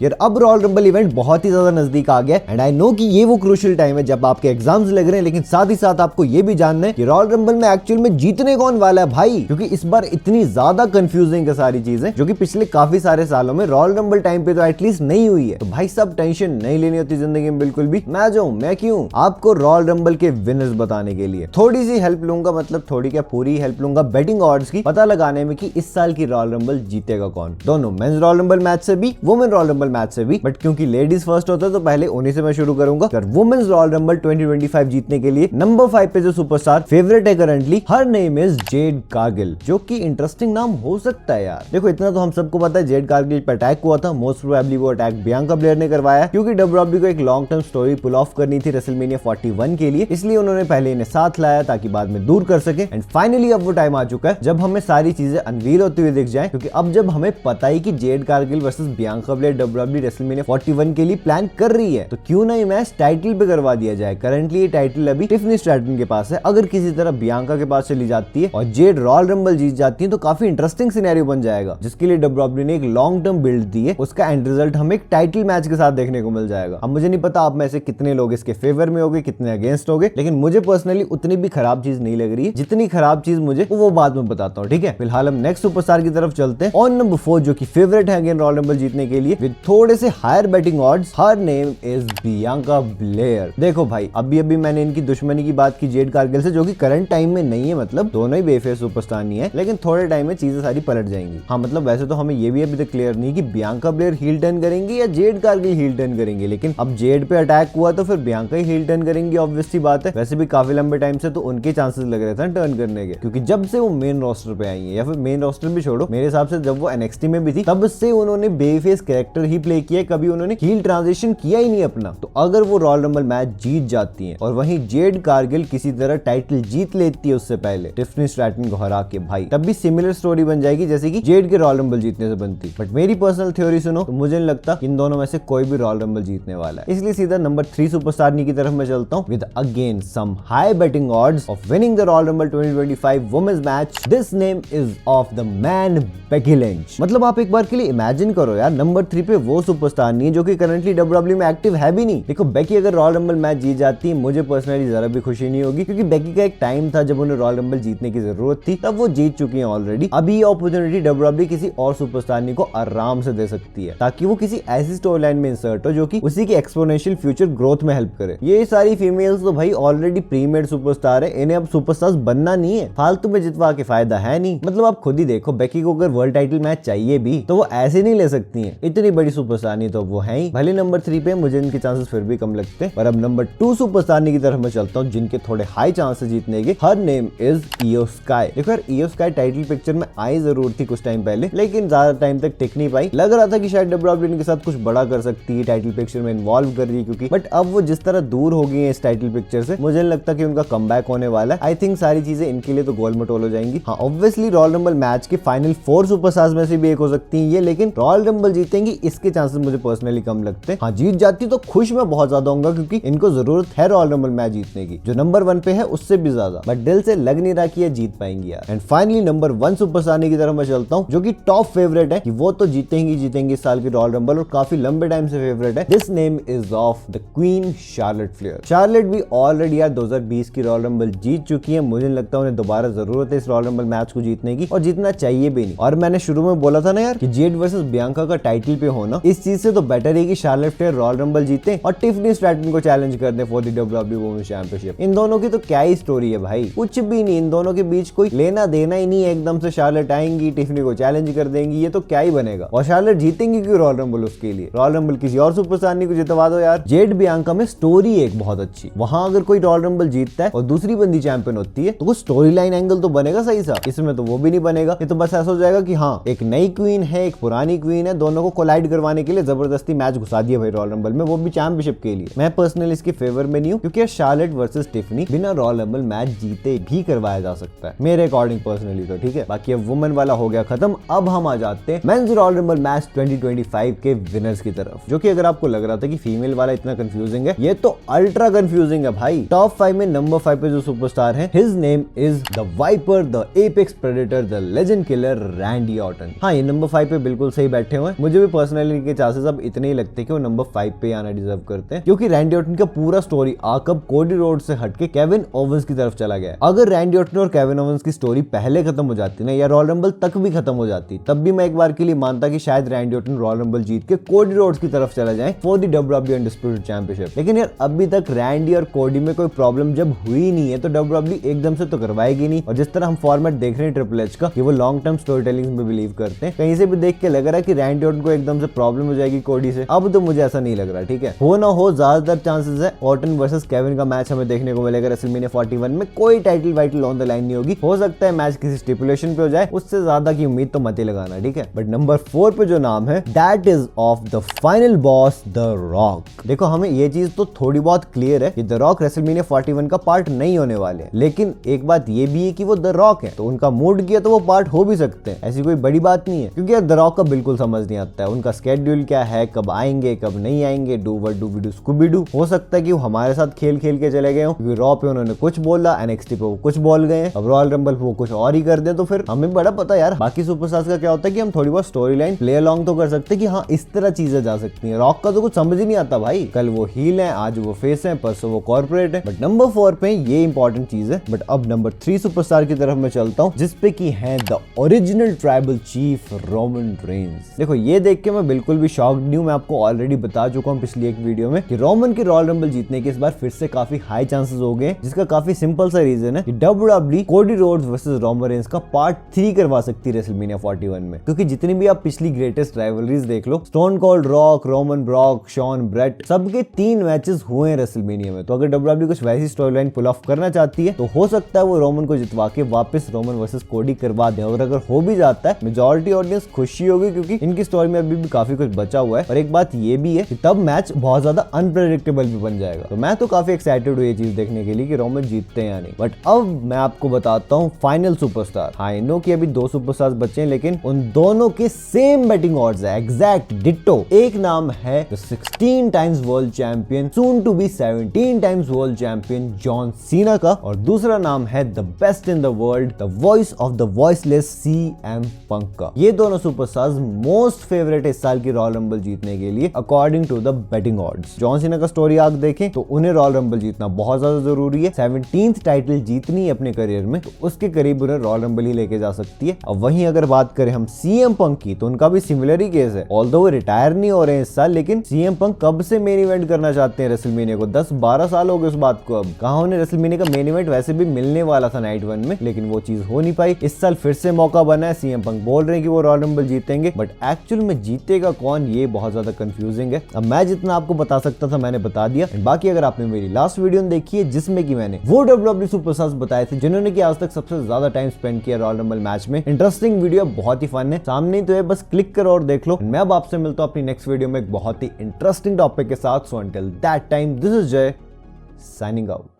यार अब royal rumble event बहुत ही ज्यादा नजदीक आ गया एंड आई नो कि ये वो क्रूशियल टाइम है जब आपके एग्जाम्स लग रहे हैं, लेकिन साथ ही साथ आपको ये भी जानना है कि रॉयल रंबल में एक्चुअल में जीतने कौन वाला है भाई, क्योंकि इस बार इतनी ज्यादा कंफ्यूजिंग है सारी चीजें जो कि पिछले काफी सारे सालों में रॉयल रंबल टाइम पे तो एटलीस्ट नहीं हुई है। तो भाई सब टेंशन नहीं लेनी होती जिंदगी में बिल्कुल भी। मैं जो मैं क्यों आपको रॉयल रंबल के विनर्स बताने के लिए थोड़ी सी हेल्प लूंगा, मतलब थोड़ी क्या पूरी हेल्प लूंगा बैटिंग ऑड्स की पता लगाने में कि इस साल की रॉयल रंबल जीतेगा कौन, दोनों मेंस रॉयल रंबल मैच से भी वुमेन रॉयल रंबल मैच से भी। बट क्योंकि लेडीज फर्स्ट होता है तो पहले उन्हीं से मैं शुरू करूंगा। वुमेन्स रॉयल रंबल 2025 जीतने के लिए नंबर 5 पे जो सुपरस्टार फेवरेट है currently, her name is Jade Cargill, जो कि इंटरेस्टिंग नाम हो सकता है यार। देखो इतना तो हम सबको पता है, जेड कारगिल पे अटैक हुआ था, मोस्ट प्रोबेबली वो अटैक बियांका ब्लेयर ने करवाया क्योंकि डब्ल्यूडब्ल्यूई को एक long term story pull off करनी थी रेसलमेनिया 41 के लिए, इसलिए उन्होंने पहले इन्हें साथ लाया ताकि बाद में दूर कर सके। एंड फाइनली अब वो टाइम आ चुका है जब हमें सारी चीजें अनवील होती हुई दिख जाए, क्योंकि अब जब हमें पता ही कि Jade Cargill versus Bianca Blair WWE WrestleMania 41 के लिए प्लान कर रही है, तो क्यों ना ये मैच टाइटल पे करवा दिया जाए। करंटली ये टाइटल अभी टिफनी स्ट्रैटन के पास है, अगर किसी तरह बियांका के पास चली जाती है और जेड रॉयल रंबल जीत जाती है तो काफी इंटरेस्टिंग सिनेरियो बन जाएगा, जिसके लिए डब्ल्यूडब्ल्यूई ने एक लॉन्ग टर्म बिल्ड दी है। उसका एंड रिजल्ट हमें एक टाइटल मैच के साथ देखने को मिल जाएगा। अब मुझे नहीं पता आप में से कितने लोग इसके फेवर में होंगे, कितने अगेंस्ट होंगे, लेकिन मुझे पर्सनली उतनी भी खराब चीज नहीं लग रही है। जितनी खराब चीज मुझे वो बाद में बताता हूँ, ठीक है। फिलहाल हम नेक्स्ट सुपरस्टार की तरफ चलते हैं। ऑन नंबर 4 जो कि फेवरेट है अगेन रॉयल रंबल जीतने के लिए विद थोड़े से higher betting odds, her name is Bianca Blair. देखो भाई अभी मैंने इनकी दुश्मनी की बात की जेड कारगिल से, जो कि करंट टाइम में नहीं है, मतलब दोनों ही बेफेस सुपरस्टार नहीं है, लेकिन थोड़े टाइम में चीजें सारी पलट जाएंगी। हाँ मतलब वैसे तो हमें ये भी अभी तक क्लियर नहीं कि बियांका ब्लेयर हील टर्न करेंगे या जेड कारगिल हील टर्न करेंगे, लेकिन अब जेड पे अटैक हुआ तो फिर बियांका ही हील टर्न करेंगी, ऑब्वियस सी बात है। वैसे भी काफी लंबे टाइम से तो उनके चांसेस लग रहे थे टर्न करने के, क्योंकि जब से वो मेन रोस्टर पे आई है, या फिर मेन रोस्टर भी छोड़ो, मेरे हिसाब से जब वो एनएक्सटी में भी थी तब से उन्होंने बेफेस कैरेक्टर ही प्ले किया, कभी उन्होंने हील ट्रांजिशन किया ही नहीं अपना। तो अगर वो रॉयल रंबल मैच जीत जाती है और वहीं जेड कारगिल किसी तरह टाइटल जीत लेती है उससे पहले टिफनी स्ट्रैटन को हरा के, भाई तब भी सिमिलर स्टोरी बन जाएगी जैसे कि जेड के रॉयल रंबल जीतने से बनती। बट मेरी पर्सनल थ्योरी सुनो तो मुझे नहीं लगता इन दोनों में से कोई भी रॉयल रंबल जीतने वाला है, इसलिए सीधा नंबर 3 सुपरस्टार की तरफ मैं चलता हूं with again some high betting odds of winning the Royal Rumble 2025 women's match. This name is of the man Becky Lynch. मतलब आप एक बार के लिए इमेजिन करो यार, नंबर 3 पे वो सुपरस्टार नहीं है जो कि करंटली डब्ल्यूडब्ल्यूई में एक्टिव है भी नहीं। देखो बेकी अगर रॉयल रंबल मैच जीत जाती है मुझे पर्सनली जरा भी खुशी नहीं होगी, क्योंकि बेकी का एक टाइम था जब उन्हें रॉयल रंबल जीतने की जरूरत थी, तब वो जीत चुकी हैं ऑलरेडी। अभी ये अपॉर्चुनिटी डब्ल्यूडब्ल्यूई किसी और सुपरस्टार को आराम से दे सकती है, ताकि वो किसी ऐसी स्टोरी लाइन में इंसर्ट हो जो कि उसी की एक्सपोनेंशियल फ्यूचर ग्रोथ में हेल्प करे। ये सारी फीमेल्स तो भाई ऑलरेडी प्रीमेड सुपरस्टार है, इन्हें अब सुपरस्टार्स बनना नहीं है, फालतू में जितवा के फायदा है नहीं। मतलब आप खुद ही देखो, बेकी को अगर वर्ल्ड टाइटल मैच चाहिए भी तो वो ऐसे नहीं ले सकती हैं, इतनी बड़ी सुपरस्टार नहीं तो वो है ही। भले नंबर 3 पे मुझे इनके चांसेस फिर भी कम लगते हैं, पर अब नंबर 2 सुपरस्टार की तरफ मैं चलता हूँ जिनके थोड़े हाई चांसेस जीतने के। हर नेम इज इयो स्काई। देखो यार इयो स्काई टाइटल पिक्चर में आई जरूर थी कुछ टाइम पहले, लेकिन ज्यादा टाइम तक टिक नहीं पाई। लग रहा था कि शायद डब्ल्यूडब्ल्यूई इनके साथ कुछ बड़ा कर सकती है, टाइटल पिक्चर में इन्वॉल्व कर रही है, क्योंकि बट अब वो जिस तरह दूर हो गई है इस टाइटल पिक्चर से, मुझे नहीं लगता कि उनका कमबैक होने वाला है। आई थिंक सारी चीजें इनके लिए तो गोल मटोल हो जाएंगी। हाँ ऑब्वियसली रॉयल रंबल मैच के फाइनल 4 सुपरस्टार्स में से भी एक हो सकती है ये, लेकिन रॉयल रंबल जीतेंगी इसके चांसेस मुझे पर्सनली कम लगते हैं। हाँ जीत जाती तो खुश मैं बहुत ज्यादा होऊंगा, क्योंकि इनको जरूरत है रॉयल रंबल मैच जीतने की, जो नंबर 1 पे है उससे भी ज्यादा, बट दिल से लग नहीं रहा कि ये जीत पाएंगी यार। एंड फाइनली नंबर 1 सुपरस्टार की तरफ मैं चलता हूँ, जो कि टॉप फेवरेट है कि वो तो जीतेंगी इस साल की रॉयल रंबल, और काफी लंबे टाइम से फेवरेट है। This name is of the queen Charlotte Flair. Charlotte भी ऑलरेडी यार 2020 की रॉयल रंबल जीत चुकी है, मुझे नहीं लगता उन्हें दोबारा जरूरत है इस रॉयल रंबल मैच को जीतने की, और जीतना चाहिए भी नहीं। और मैंने शुरू में बोला था ना यार कि जेड वर्सेस बियांका का टाइटल पे होना, इस चीज से तो बेटर है कि शार्लेट फ्लेयर रॉयल रंबल जीते और टिफनी स्ट्रैटन को चैलेंज कर दे for the WWE women's championship. इन दोनों की तो क्या ही स्टोरी है भाई, कुछ भी नहीं, इन दोनों के बीच कोई लेना देना ही नहीं है। एकदम से शार्लेट आएंगी, टिफनी को चैलेंज कर देंगी, ये तो क्या ही बनेगा। और शार्लेट जीतेंगी क्यों रॉयल रंबल, उसके लिए रॉयल रंबल किसी और सुपरस्टार को जितवा दो यार। जेड बियांका में स्टोरी एक बहुत अच्छी, वहां अगर कोई रॉयल रंबल जीतता है और दूसरी बंदी चैंपियन होती है तो वो स्टोरी लाइन एंगल तो बनेगा सही सा, इसमें तो वो भी नहीं बनेगा। ये तो बस ऐसा हो जाएगा कि हाँ एक नई क्वीन है एक पुरानी क्वीन है, दोनों को कोलाइड करवाने के लिए जबरदस्ती मैच घुसा दिया भाई रॉयल रंबल में, वो भी चैंपियनशिप के लिए। मैं पर्सनली इसके फेवर में नहीं हूँ, क्योंकि शार्लेट वर्सेस टिफनी बिना रॉयल रंबल मैच जीते भी करवाया जा सकता है मेरे अकॉर्डिंग पर्सनली तो, ठीक है। बाकी अब वुमेन वाला हो गया खत्म, अब हम आ जाते हैं मेंस रॉयल रंबल मैच 2025 के विनर्स की तरफ, जो कि अगर आपको लग रहा था कि फीमेल वाला इतना कंफ्यूजिंग है, ये तो अल्ट्रा कंफ्यूजिंग है भाई। टॉप 5 में नंबर 5 पे जो सुपरस्टार है, his name is the viper, the apex predator, the legend killer Randy Orton. हाँ ये नंबर 5 पे बिल्कुल सही बैठे हुए हैं। मुझे भी पर्सनली टैलेंट के चांसेस अब इतने ही लगते हैं कि वो नंबर 5 पे आना डिजर्व करते हैं, क्योंकि रैंडी ऑर्टन का पूरा स्टोरी आर्क अब कोडी रोड्स से हटके केविन ओवेंस की तरफ चला गया है। अगर रैंडी ऑर्टन और केविन ओवेंस की स्टोरी पहले खत्म हो जाती ना, या रॉयल रंबल तक भी खत्म हो जाती, तब भी मैं एक बार के लिए मानता कि शायद रैंडी ऑर्टन रॉयल रंबल जीत के कोडी रोड्स की तरफ चला जाए for the WWE undisputed championship. लेकिन यार अभी तक रैंडी और कोडी में कोई प्रॉब्लम जब हुई नहीं है तो WWE एकदम से तो करवाएगी नहीं। और जिस तरह हम फॉर्मेट देख रहे हैं ट्रिपल एच का कि वो लॉन्ग टर्म स्टोरी टेलिंग में बिलीव करते हैं, कहीं से भी देख के लग रहा है कि रैंडी ऑर्टन को एकदम से प्रॉब्लम हो जाएगी कोडी से। अब तो मुझे ऐसा नहीं लग रहा, ठीक है। हो ना हो, ज्यादातर चांसेस है ऑर्टन वर्सेस केविन का मैच हमें देखने को मिलेगा रेसलमेनिया 41 में। कोई title vital on the line नहीं होगी, हो सकता है मैच किसी स्टिपुलेशन पे हो जाए, उससे ज्यादा की उम्मीद तो मत ही लगाना, ठीक है। बट नंबर 4 पे जो नाम है that is of the final boss the rock. देखो हमें ये चीज तो थोड़ी बहुत क्लियर है कि द रॉक रेसलमेनिया 41 का पार्ट नहीं होने वाले हैं, लेकिन एक बात ये भी है कि वो द रॉक है, तो उनका मूड किया तो वो पार्ट हो भी सकते हैं, ऐसी कोई बड़ी बात नहीं है। क्योंकि यार द रॉक का बिल्कुल समझ नहीं आता है उनका स्केड्यूल क्या है, कब आएंगे कब नहीं आएंगे, do what do we do Scooby Doo. हो सकता है कि वो हमारे साथ खेल खेल के चले गए हो, क्योंकि रॉ पे उन्होंने कुछ बोला, NXT पे वो कुछ बोल गए, अब रॉयल रंबल पे वो कुछ और ही कर दे, तो फिर हमें बड़ा पता यार बाकी सुपरस्टार्स का क्या होता है कि हम थोड़ी बहुत स्टोरी लाइन प्ले अलोंग तो कर सकते हैं कि हाँ इस तरह चीजें जा सकती हैं। रॉक का तो कुछ समझ ही नहीं आता भाई, कल वो हील है, आज वो फेस है, परसों वो कॉर्पोरेट है। बट नंबर 4 पे ये इंपॉर्टेंट चीज है। बट अब नंबर 3 सुपरस्टार की तरफ मैं चलता हूँ, जिसपे की है the original tribal chief Roman Reigns. देखो ये देख के मैं बिल्कुल भी शॉक्ड नहीं हूं, मैं आपको ऑलरेडी बता चुका हूं पिछली एक वीडियो में कि रोमन के रॉयल रंबल जीतने के इस बार फिर से काफी हाई चांसेस हो गए, जिसका काफी सिंपल सा रीजन है कि WWE Cody Rhodes versus Roman Reigns का पार्ट 3 करवा सकती है रेसलमेनिया 41 में। क्योंकि जितनी भी आप पिछली ग्रेटेस्ट राइवलरीज देख लो, Stone Cold, Rock, Roman, Brock, Shawn, Bret, सबके 3 मैचेस हुए हैं रेसलमेनिया में। तो अगर WWE कुछ वैसी स्टोरी लाइन पुल ऑफ करना चाहती है तो हो सकता है वो रोमन को जितवा के वापस रोमन वर्सेस कोडी करवा दे। और अगर हो भी जाता है, मेजॉरिटी ऑडियंस खुशी होगी, क्योंकि इनकी स्टोरी में अभी भी काफी कुछ बचा हुआ है। और एक बात ये भी है कि तब मैच बहुत ज्यादा अनप्रेडिक्टेबल भी बन जाएगा। तो मैं तो काफी एक्साइटेड हूँ ये चीज देखने के लिए कि रोमन जीतते हैं या नहीं। बट अब मैं आपको बताता हूँ फाइनल सुपरस्टार। आई नो कि अभी 2 सुपरस्टार्स बचे हैं, लेकिन उन दोनों के सेम बैटिंग ऑड्स है, एग्जैक्ट डिट्टो। एक नाम है the 16 times world champion, soon to be 17 times world champion John Cena का, और दूसरा नाम है the best in the world, the voice of the voiceless CM Punk का। ये दोनों सुपरस्टार्स मोस्ट फेवरेट इस साल की रॉयल रंबल जीतने के लिए according to the betting odds. John Cena का स्टोरी आर्क देखें तो उन्हें रॉयल रंबल जीतना बहुत ज्यादा जरूरी है। 17th टाइटल जीतनी है अपने करियर में, तो उसके करीब उन्हें रॉयल रंबल ही लेके जा सकती है। अब वहीं अगर बात करें हम CM पंक की, तो उनका भी सिमिलर ही केस है। ऑल्दो वो रिटायर नहीं हो रहे हैं इस साल, लेकिन CM पंक कब से मेन इवेंट करना चाहते हैं रेसलमेनिया को। 10-12 साल हो गए उस बात को। अब कहा उन्हें रेसलमेनिया का मेन इवेंट वैसे भी मिलने वाला था नाइट 1 में, लेकिन वो चीज हो नहीं पाई। इस साल फिर से मौका बना है, CM पंक बोल रहे हैं कि वो रॉयल रंबल जीतेंगे, बट एक्चुअल में जीतेगा कौन ये बहुत ज्यादा कंफ्यूजिंग है। अब मैं जितना आपको बता सकता था मैंने बता दिया। बाकी अगर आपने मेरी लास्ट वीडियो देखी है जिसमें कि मैंने वो WWE सुपरस्टार्स बताए थे जिन्होंने कि आज तक सबसे ज्यादा टाइम स्पेंड किया रॉयल रंबल मैच में, इंटरेस्टिंग वीडियो, बहुत ही फन है, सामने तो है, बस क्लिक करो और देख लो। मैं अब आपसे मिलता हूं अपनी नेक्स्ट वीडियो में एक बहुत ही इंटरेस्टिंग टॉपिक के साथ। So until that time, this is जय साइनिंग आउट।